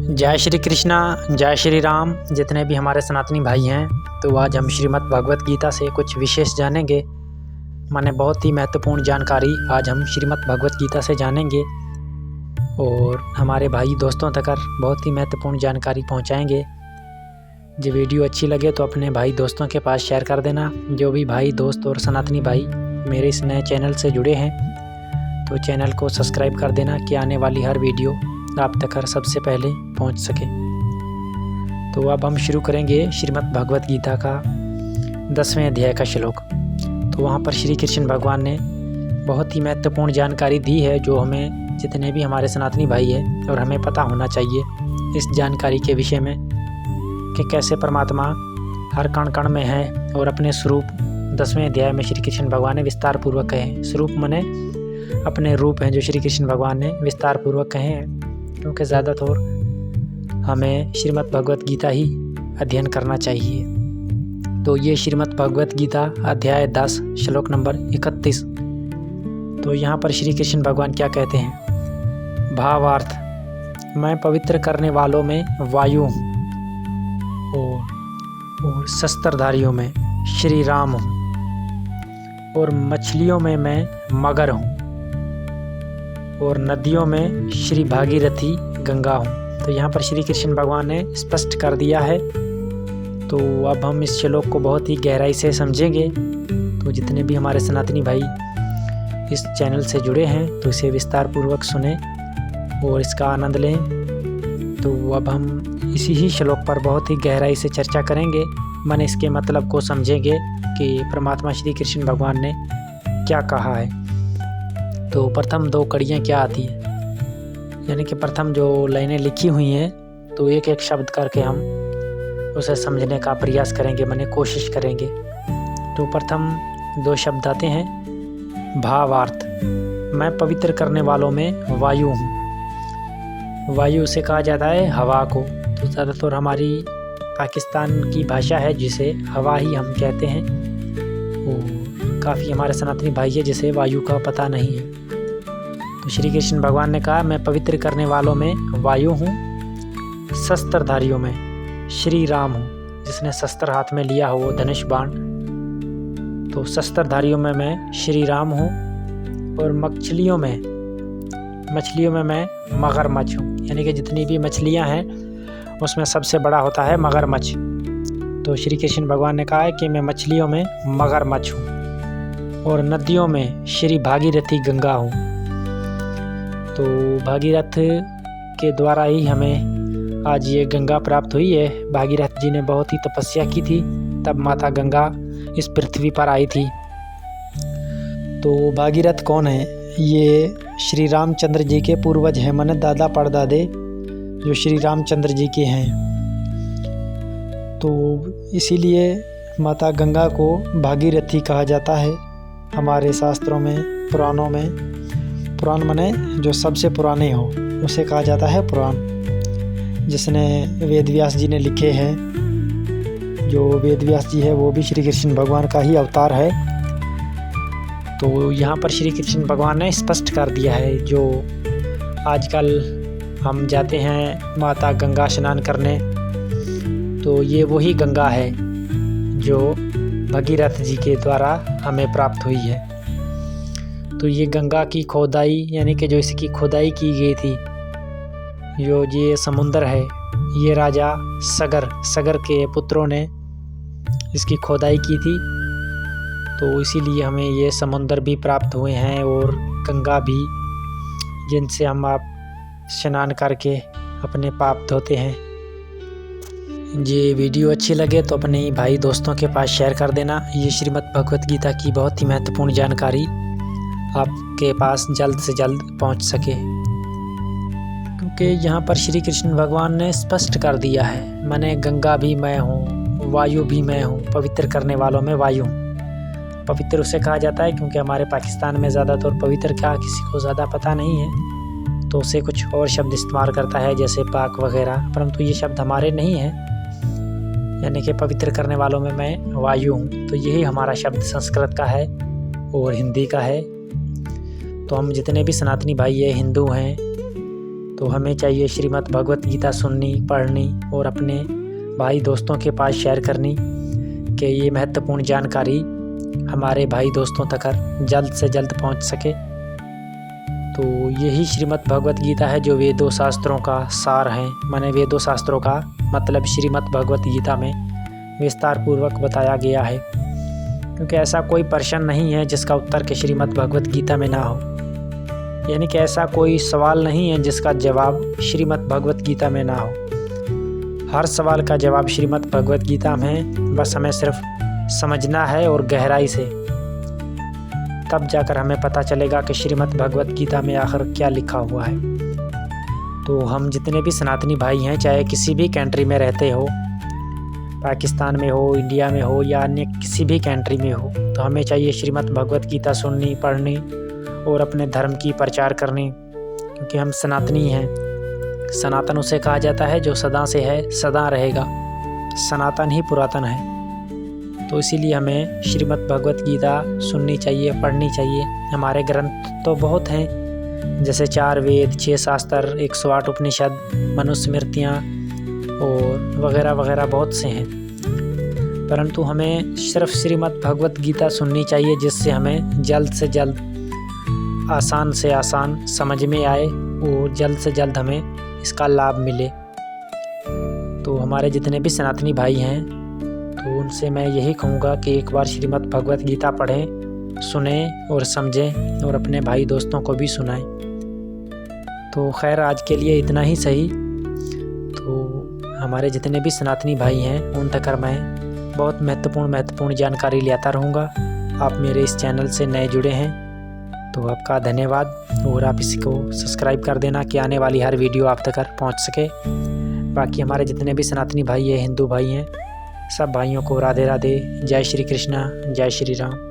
जय श्री कृष्णा, जय श्री राम। जितने भी हमारे सनातनी भाई हैं, तो आज हम श्रीमद् भगवत गीता से कुछ विशेष जानेंगे। माने बहुत ही महत्वपूर्ण जानकारी आज हम श्रीमद् भगवत गीता से जानेंगे और हमारे भाई दोस्तों तक बहुत ही महत्वपूर्ण जानकारी पहुंचाएंगे। जो वीडियो अच्छी लगे तो अपने भाई दोस्तों के पास शेयर कर देना। जो भी भाई दोस्त और सनातनी भाई मेरे इस नए चैनल से जुड़े हैं तो चैनल को सब्सक्राइब कर देना कि आने वाली हर वीडियो आप तक सबसे पहले पहुंच सके। तो अब हम शुरू करेंगे श्रीमद् भगवत गीता का 10वें अध्याय का श्लोक। तो वहाँ पर श्री कृष्ण भगवान ने बहुत ही महत्वपूर्ण जानकारी दी है, जो हमें जितने भी हमारे सनातनी भाई हैं और हमें पता होना चाहिए इस जानकारी के विषय में कि कैसे परमात्मा हर कण कण में है और अपने स्वरूप 10वें अध्याय में श्री कृष्ण भगवान ने विस्तार पूर्वक कहे हैं। स्वरूप मने अपने रूप हैं जो श्री कृष्ण भगवान ने विस्तार पूर्वक कहे हैं, क्योंकि ज़्यादातर हमें श्रीमद् भगवत गीता ही अध्ययन करना चाहिए। तो ये श्रीमद् भगवत गीता अध्याय 10 श्लोक नंबर 31। तो यहाँ पर श्री कृष्ण भगवान क्या कहते हैं? भावार्थ, मैं पवित्र करने वालों में वायु हूँ और शस्त्रधारियों में श्री राम हूँ और मछलियों में मैं मगर हूँ और नदियों में श्री भागीरथी गंगा हूँ। तो यहाँ पर श्री कृष्ण भगवान ने स्पष्ट कर दिया है। तो अब हम इस श्लोक को बहुत ही गहराई से समझेंगे। तो जितने भी हमारे सनातनी भाई इस चैनल से जुड़े हैं तो इसे विस्तार पूर्वक सुने और इसका आनंद लें। तो अब हम इसी ही श्लोक पर बहुत ही गहराई से चर्चा करेंगे, मन इसके मतलब को समझेंगे कि परमात्मा श्री कृष्ण भगवान ने क्या कहा है। तो प्रथम दो कड़ियाँ क्या आती है, यानी कि प्रथम जो लाइनें लिखी हुई हैं तो एक एक शब्द करके हम उसे समझने का प्रयास करेंगे, माने कोशिश करेंगे। तो प्रथम दो शब्द आते हैं भावार्थ, मैं पवित्र करने वालों में वायु हूँ। वायु से कहा जाता है हवा को। तो ज़्यादातर हमारी पाकिस्तान की भाषा है जिसे हवा ही हम कहते हैं और काफ़ी हमारे सनातनी भाई है जिसे वायु का पता नहीं है। तो श्री कृष्ण भगवान ने कहा मैं पवित्र करने वालों में वायु हूँ, शस्त्रधारियों में श्री राम हूँ। जिसने शस्त्र हाथ में लिया हो वो धनुष बाण, तो शस्त्रधारियों में मैं श्री राम हूँ और मछलियों में मैं मगरमच्छ हूँ। यानी कि जितनी भी मछलियाँ हैं उसमें सबसे बड़ा होता है मगरमच्छ। तो श्री कृष्ण भगवान ने कहा है कि मैं मछलियों में मगरमच्छ हूँ और नदियों में श्री भागीरथी गंगा हूँ। तो भागीरथ के द्वारा ही हमें आज ये गंगा प्राप्त हुई है। भागीरथ जी ने बहुत ही तपस्या की थी, तब माता गंगा इस पृथ्वी पर आई थी। तो भागीरथ कौन है? ये श्री रामचंद्र जी के पूर्वज हैं, माने दादा परदादे जो श्री रामचंद्र जी के हैं। तो इसीलिए माता गंगा को भागीरथी कहा जाता है हमारे शास्त्रों में, पुराणों में। पुराण माने जो सबसे पुराने हो उसे कहा जाता है पुराण। जिसने वेद व्यास जी ने लिखे हैं, जो वेद व्यास जी है वो भी श्री कृष्ण भगवान का ही अवतार है। तो यहाँ पर श्री कृष्ण भगवान ने स्पष्ट कर दिया है, जो आजकल हम जाते हैं माता गंगा स्नान करने, तो ये वही गंगा है जो भगीरथ जी के द्वारा हमें प्राप्त हुई है। तो ये गंगा की खोदाई, यानी कि जो इसकी खोदाई की गई थी, जो ये समुंदर है, ये राजा सगर के पुत्रों ने इसकी खोदाई की थी। तो इसीलिए हमें ये समुंदर भी प्राप्त हुए हैं और गंगा भी, जिनसे हम आप स्नान करके अपने पाप धोते हैं। ये वीडियो अच्छी लगे तो अपने भाई दोस्तों के पास शेयर कर देना। ये श्रीमद् भगवत गीता की बहुत ही महत्वपूर्ण जानकारी आपके पास जल्द से जल्द पहुंच सके, क्योंकि यहाँ पर श्री कृष्ण भगवान ने स्पष्ट कर दिया है, माने गंगा भी मैं हूँ, वायु भी मैं हूँ, पवित्र करने वालों में वायु हूँ। पवित्र उसे कहा जाता है क्योंकि हमारे पाकिस्तान में ज़्यादातर पवित्र क्या किसी को ज़्यादा पता नहीं है, तो उसे कुछ और शब्द इस्तेमाल करता है जैसे पाक वगैरह, परंतु ये शब्द हमारे नहीं है। यानी कि पवित्र करने वालों में मैं वायु हूँ। तो यही हमारा शब्द संस्कृत का है और हिंदी का है। तो हम जितने भी सनातनी भाई है, हिंदू हैं, तो हमें चाहिए श्रीमद् भगवत गीता सुननी, पढ़नी और अपने भाई दोस्तों के पास शेयर करनी कि ये महत्वपूर्ण जानकारी हमारे भाई दोस्तों तक जल्द से जल्द पहुंच सके। तो यही श्रीमद् भगवत गीता है जो वेदों शास्त्रों का सार है। माने वेदों शास्त्रों का मतलब श्रीमद् भगवत गीता में विस्तार पूर्वक बताया गया है, क्योंकि ऐसा कोई प्रश्न नहीं है जिसका उत्तर के श्रीमद् भगवत गीता में ना हो। यानी कि ऐसा कोई सवाल नहीं है जिसका जवाब श्रीमद् भगवत गीता में ना हो। हर सवाल का जवाब श्रीमद् भगवत गीता में है, बस हमें सिर्फ समझना है और गहराई से, तब जाकर हमें पता चलेगा कि श्रीमद् भगवत गीता में आखिर क्या लिखा हुआ है। तो हम जितने भी सनातनी भाई हैं, चाहे किसी भी कंट्री में रहते हो, पाकिस्तान में हो, इंडिया में हो या अन्य किसी भी कंट्री में हो, तो हमें चाहिए श्रीमद् भगवत गीता सुननी, पढ़नी और अपने धर्म की प्रचार करनी, क्योंकि हम सनातनी हैं। सनातन उसे कहा जाता है जो सदा से है, सदा रहेगा। सनातन ही पुरातन है। तो इसीलिए हमें श्रीमद् भगवत गीता सुननी चाहिए, पढ़नी चाहिए। हमारे ग्रंथ तो बहुत हैं, जैसे 4 वेद, 6 शास्त्र, 108 उपनिषद, मनुस्मृतियाँ और वगैरह वगैरह बहुत से हैं। परंतु हमें सिर्फ श्रीमद् भगवत गीता सुननी चाहिए, जिससे हमें जल्द से जल्द, आसान से आसान समझ में आए और जल्द से जल्द हमें इसका लाभ मिले। तो हमारे जितने भी सनातनी भाई हैं, तो उनसे मैं यही कहूँगा कि एक बार श्रीमद् भगवत गीता पढ़ें, सुनें और समझें और अपने भाई दोस्तों को भी सुनाएं। तो खैर आज के लिए इतना ही सही। तो हमारे जितने भी सनातनी भाई हैं उन तक मैं बहुत महत्वपूर्ण जानकारी ले आता रहूँगा। आप मेरे इस चैनल से नए जुड़े हैं तो आपका धन्यवाद, और आप इसको सब्सक्राइब कर देना कि आने वाली हर वीडियो आप तक पहुँच सके। बाकी हमारे जितने भी सनातनी भाई हैं, हिंदू भाई हैं, सब भाइयों को राधे राधे। जय श्री कृष्णा, जय श्री राम।